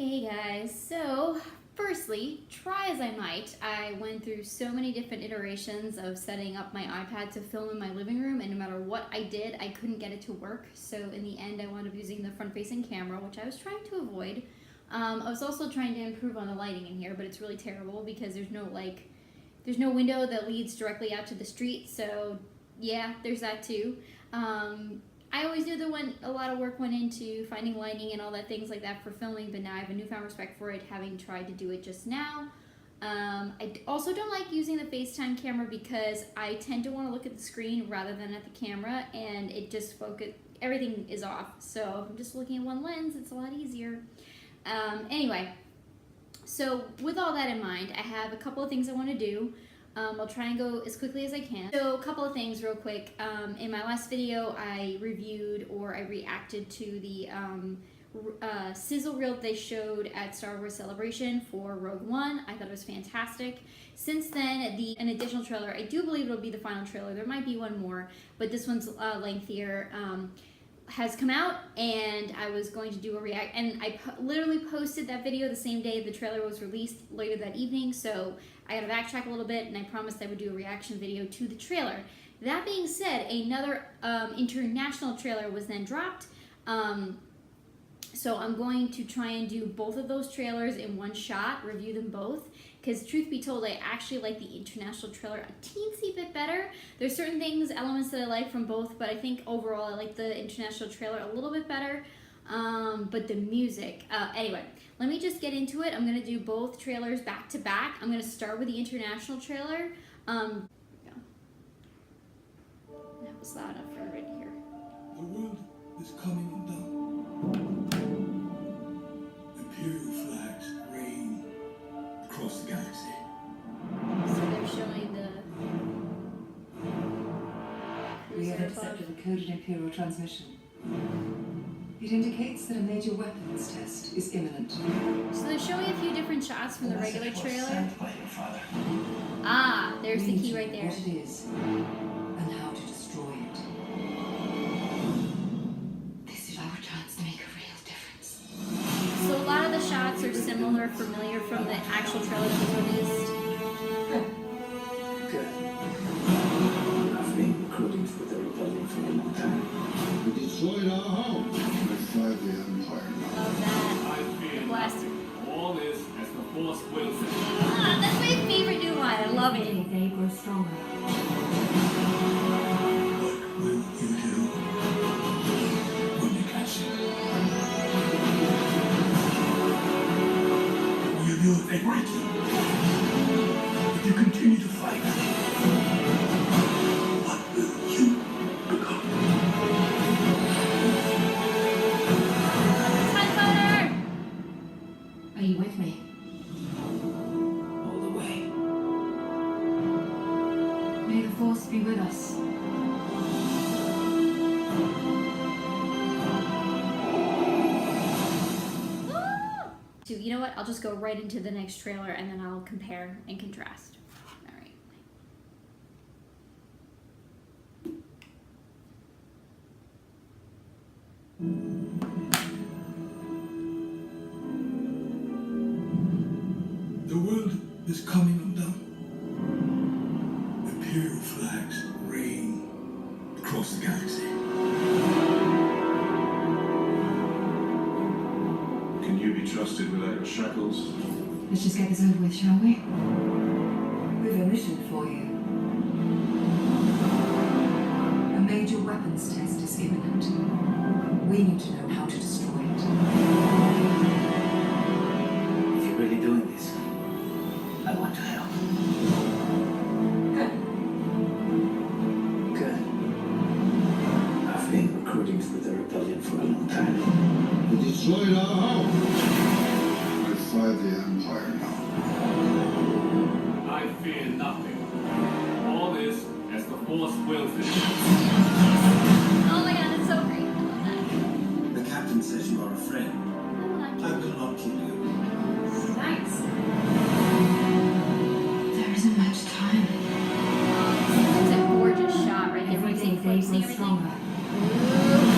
Hey guys, so firstly, try as I might, I went through so many different iterations of setting up my iPad to film in my living room, and no matter what I did, I couldn't get it to work. So in the end, I wound up using the front-facing camera, which I was trying to avoid. I was also trying to improve on the lighting in here, but it's really terrible because there's no window that leads directly out to the street, so yeah, there's that too. I always knew that a lot of work went into finding lighting and all that things like that for filming, but now I have a newfound respect for it, having tried to do it just now. I also don't like using the FaceTime camera because I tend to want to look at the screen rather than at the camera, and it just everything is off. So if I'm just looking at one lens, it's a lot easier. Anyway, so with all that in mind, I have a couple of things I want to do. I'll try and go as quickly as I can. So a couple of things real quick. In my last video, I reacted to the sizzle reel they showed at Star Wars Celebration for Rogue One. I thought it was fantastic. Since then, an additional trailer, I do believe it'll be the final trailer. There might be one more, but this one's lengthier. Has come out, and I was going to do a react, and I literally posted that video the same day the trailer was released, later that evening, so I gotta backtrack a little bit, and I promised I would do a reaction video to the trailer. That being said, another international trailer was then dropped, so I'm going to try and do both of those trailers in one shot, review them both, because truth be told, I actually like the international trailer a teensy bit better. There's certain elements that I like from both, but I think overall I like the international trailer a little bit better. But the music, anyway, let me just get into it. I'm gonna do both trailers back to back. I'm gonna start with the international trailer. That was loud enough for right here. The world is coming undone. Imperial flags reign across the galaxy. So they're showing We have intercepted a coded Imperial transmission. It indicates that a major weapons test is imminent. So they're showing a few different shots from the regular trailer. Sent by your father. Ah, there's the key right there. What it is, and how to destroy it. This is our chance to make a real difference. So a lot of the shots are similar, familiar from the actual trailer that was released. Good. I've been recruiting for the rebellion for a long time. We destroyed our home. We fight the Empire now. Love that. I fear Blaster. all this as the Force wills it. Ah, that's my favorite new line. I love it. They grow stronger. What will you do when you catch it? Will you do if they break you? If you continue to fight, what will you become? TIE Fighter! Are you with me? All the way. May the Force be with us. You know what? I'll just go right into the next trailer and then I'll compare and contrast. All right. The world is coming undone. Imperial flags reign across the galaxy. Can you be trusted without your shackles? Let's just get this over with, shall we? We've a mission for you. A major weapons test is imminent. We need to know how to destroy it. If you're really doing this, I want to help. Good. I've been recruiting for the rebellion for a long time. We destroyed our home. We fight the Empire now. I fear nothing. All this as the Force wills it. Oh my god, it's so great. I love that. The captain says you are a friend. I I love will not kill you. it. Nice. There isn't much time. It's a gorgeous shot right there. Every day they Focusing grow everything. stronger. Ooh.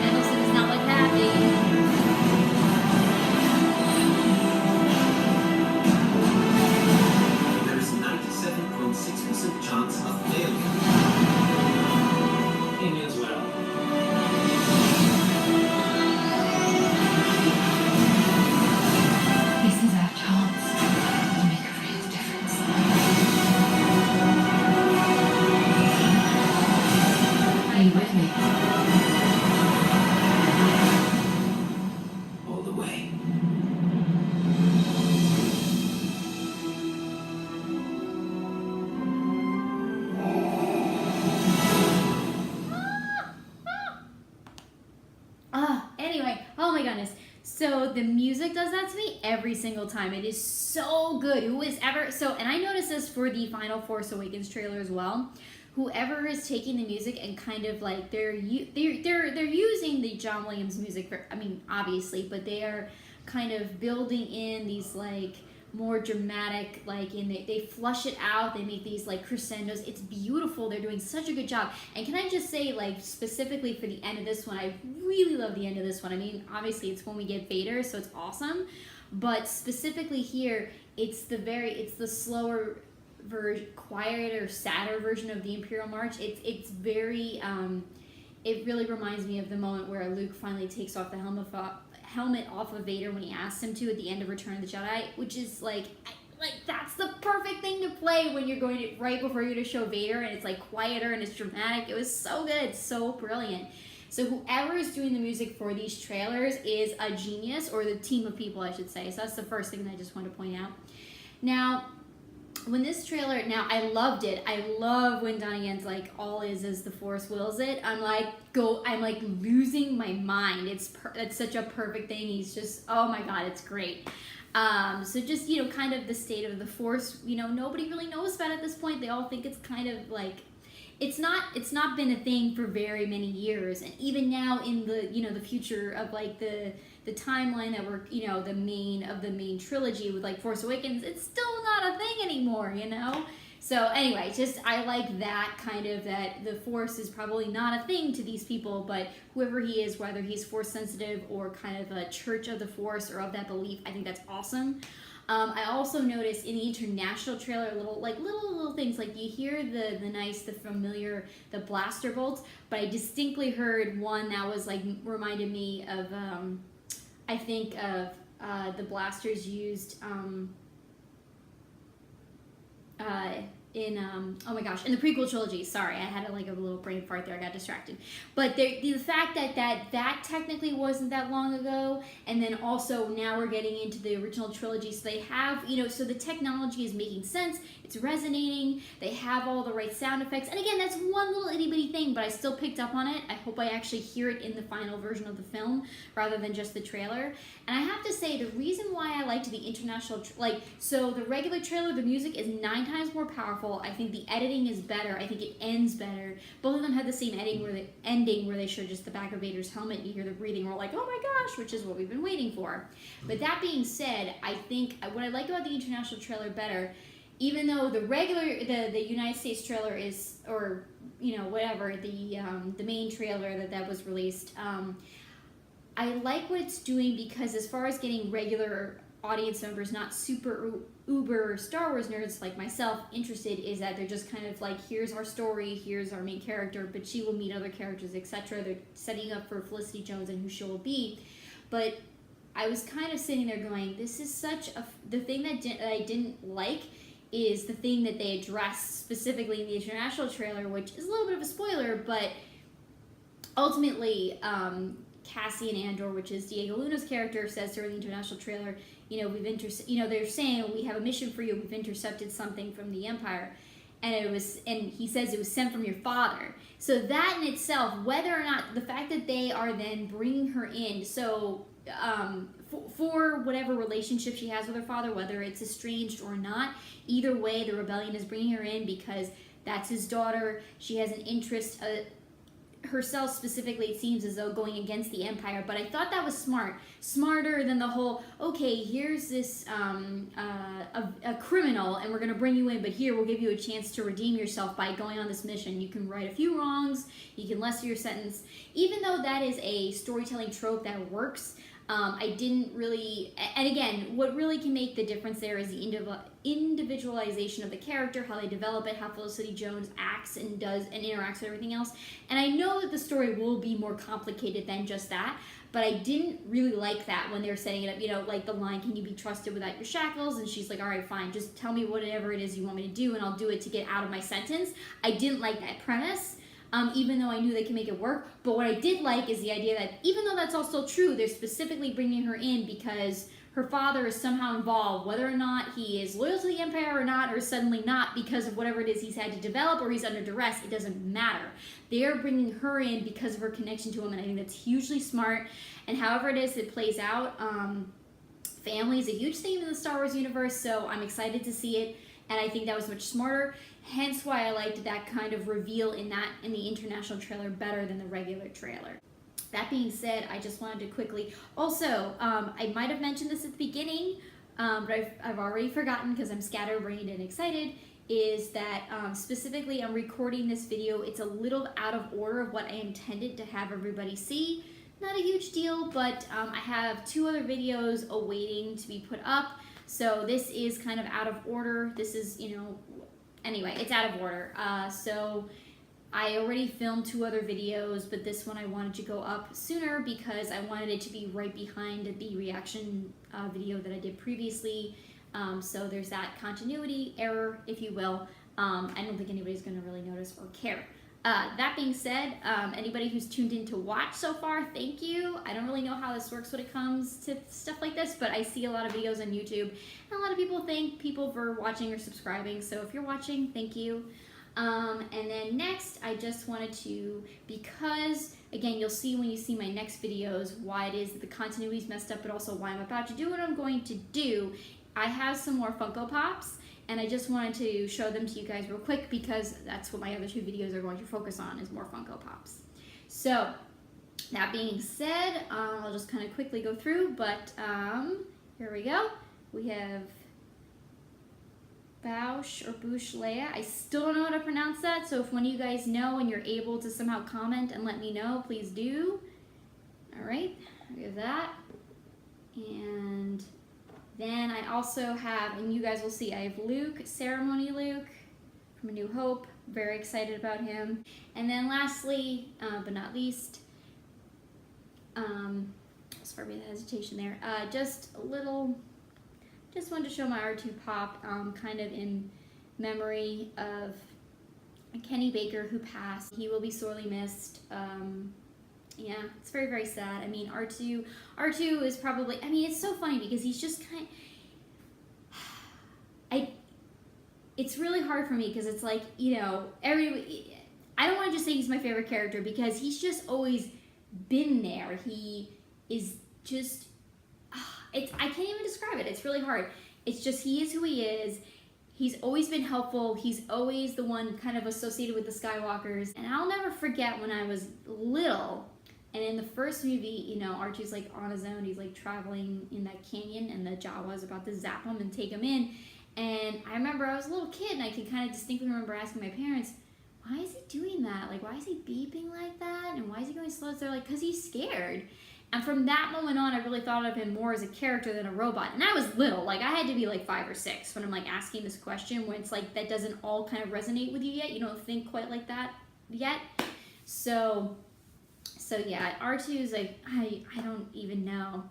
Mendelsohn is not like happy. the way. Anyway, oh my goodness. So the music does that to me every single time. It is so good. Who is ever so? And I noticed this for the final Force Awakens trailer as well. Whoever is taking the music and kind of like they're using the John Williams music for, I mean obviously, but they are kind of building in these like more dramatic, like they flush it out, they make these like crescendos. It's beautiful. They're doing such a good job. And can I just say, like, specifically for the end of this one, I really love the end of this one. I mean, obviously it's when we get Vader, so it's awesome, but specifically here, it's the slower quieter, sadder version of the Imperial March. It's very it really reminds me of the moment where Luke finally takes off the helmet off of Vader when he asks him to at the end of Return of the Jedi, which is like that's the perfect thing to play when you're going to right before you're going to show Vader, and it's like quieter and it's dramatic. It was so good, so brilliant. So whoever is doing the music for these trailers is a genius, or the team of people I should say. So that's the first thing that I just want to point out. Now, when this trailer, now I loved it. I love when Donnie Yen's like, all is as the Force wills it. I'm like losing my mind. It's such a perfect thing. He's just, oh my God, it's great. So just, kind of the state of the Force, nobody really knows about it at this point. They all think it's kind of like, it's not been a thing for very many years. And even now in the, the future of like the timeline that we're, the main trilogy with like Force Awakens, it's still not a thing anymore, So anyway, just I like that kind of, that the Force is probably not a thing to these people, but whoever he is, whether he's Force sensitive or kind of a church of the Force or of that belief, I think that's awesome. I also noticed in the international trailer little things, like you hear the familiar, the blaster bolts, but I distinctly heard one that was like reminded me of I think of the blasters used in oh my gosh, in the prequel trilogy. Sorry, I had a little brain fart there. I got distracted. But the fact that technically wasn't that long ago, and then also now we're getting into the original trilogy, so they have, so the technology is making sense. It's resonating. They have all the right sound effects. And again, that's one little itty bitty thing, but I still picked up on it. I hope I actually hear it in the final version of the film rather than just the trailer. And I have to say, the reason why I liked the international, so the regular trailer, the music is 9 times more powerful. I think the editing is better. I think it ends better. Both of them have the same ending where they show just the back of Vader's helmet and you hear the breathing. We're like, oh my gosh, which is what we've been waiting for. But that being said, I think what I like about the international trailer better, even though the United States trailer is, or whatever, the main trailer that was released, I like what it's doing, because as far as getting regular audience members, not super uber Star Wars nerds like myself, interested, is that they're just kind of like, here's our story, here's our main character, but she will meet other characters, etc. They're setting up for Felicity Jones and who she will be. But I was kind of sitting there going, this is the thing that I didn't like is the thing that they addressed specifically in the international trailer, which is a little bit of a spoiler, but ultimately, Cassian Andor, which is Diego Luna's character, says during the international trailer, they're saying, we have a mission for you, we've intercepted something from the Empire, and he says it was sent from your father. So that in itself, whether or not, the fact that they are then bringing her in, so for whatever relationship she has with her father, whether it's estranged or not, either way, the rebellion is bringing her in because that's his daughter. She has an interest, herself specifically, it seems as though going against the Empire. But I thought that was smarter than the whole, okay, here's this a criminal and we're going to bring you in, but here we'll give you a chance to redeem yourself by going on this mission. You can right a few wrongs, you can lessen your sentence. Even though that is a storytelling trope that works, I didn't really, and again, what really can make the difference there is the individualization of the character, how they develop it, how Felicity Jones acts and does and interacts with everything else. And I know that the story will be more complicated than just that, but I didn't really like that when they were setting it up, like the line, can you be trusted without your shackles? And she's like, all right, fine, just tell me whatever it is you want me to do and I'll do it to get out of my sentence. I didn't like that premise. even though I knew they can make it work. But what I did like is the idea that even though that's all still true, they're specifically bringing her in because her father is somehow involved, whether or not he is loyal to the Empire or not, or suddenly not because of whatever it is he's had to develop or he's under duress, it doesn't matter. They're bringing her in because of her connection to him, and I think that's hugely smart. And however it is it plays out, family is a huge theme in the Star Wars universe, so I'm excited to see it, and I think that was much smarter. Hence why I liked that kind of reveal in the international trailer better than the regular trailer. That being said, I just wanted to quickly, also, I might have mentioned this at the beginning, but I've already forgotten because I'm scatterbrained and excited, is that specifically I'm recording this video. It's a little out of order of what I intended to have everybody see. Not a huge deal, but I have 2 other videos awaiting to be put up, so this is kind of out of order. This is, anyway, it's out of order. So I already filmed 2 other videos, but this one I wanted to go up sooner because I wanted it to be right behind the reaction video that I did previously. So there's that continuity error, if you will. I don't think anybody's going to really notice or care. That being said, anybody who's tuned in to watch so far, thank you. I don't really know how this works when it comes to stuff like this, but I see a lot of videos on YouTube, and a lot of people thank people for watching or subscribing. So if you're watching, thank you. And then next, I just wanted to, because, again, you'll see when you see my next videos why it is that the continuity is messed up, but also why I'm about to do what I'm going to do. I have some more Funko Pops, and I just wanted to show them to you guys real quick because that's what my other 2 videos are going to focus on, is more Funko Pops. So, that being said, I'll just kind of quickly go through, but here we go. We have Boush or Boush Leia. I still don't know how to pronounce that, so if one of you guys know and you're able to somehow comment and let me know, please do. Alright, we have that. And then I also have, and you guys will see, I have Luke, Ceremony Luke from A New Hope. Very excited about him. And then lastly, but not least, sorry for the hesitation there, just wanted to show my R2 Pop, kind of in memory of Kenny Baker, who passed. He will be sorely missed. Yeah, it's very, very sad. I mean, R2 is probably, I mean, it's so funny because he's just kind of, it's really hard for me because it's like, I don't want to just say he's my favorite character because he's just always been there. He is just, I can't even describe it. It's really hard. It's just, he is who he is. He's always been helpful. He's always the one kind of associated with the Skywalkers. And I'll never forget when I was little, and in the first movie, R2's like on his own. He's like traveling in that canyon, and the Jawa's about to zap him and take him in. And I remember I was a little kid, and I can kind of distinctly remember asking my parents, why is he doing that? Like, why is he beeping like that? And why is he going slow? So they're like, because he's scared. And from that moment on, I really thought of him more as a character than a robot. And I was little, like I had to be like 5 or 6 when I'm like asking this question, when it's like that doesn't all kind of resonate with you yet. You don't think quite like that yet. So yeah, R2 is like, I don't even know.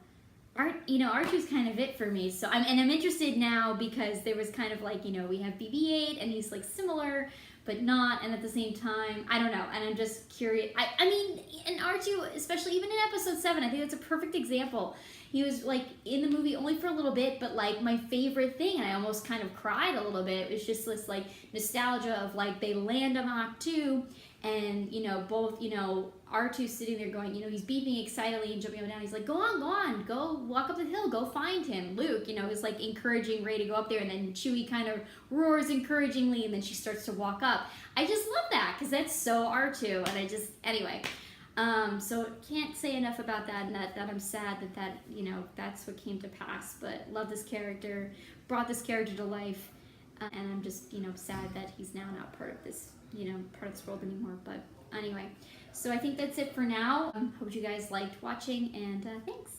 R2's kind of it for me. So I'm interested now because there was kind of like, we have BB-8 and he's like similar, but not, and at the same time, I don't know, and I'm just curious. I mean, and R2, especially even in episode 7, I think that's a perfect example. He was like in the movie only for a little bit, but like my favorite thing, and I almost kind of cried a little bit, it was just this like nostalgia of like they land on Mach 2, and both, R2 sitting there going, he's beeping excitedly and jumping up and down. He's like, go on, go walk up the hill, go find him. Luke, is like encouraging Rey to go up there, and then Chewie kind of roars encouragingly, and then she starts to walk up. I just love that because that's so R2, and anyway. So can't say enough about that, and that I'm sad that that's what came to pass. But love this character, brought this character to life, and I'm just sad that he's now not part of this part of this world anymore. But anyway, so I think that's it for now. Hope you guys liked watching, and thanks.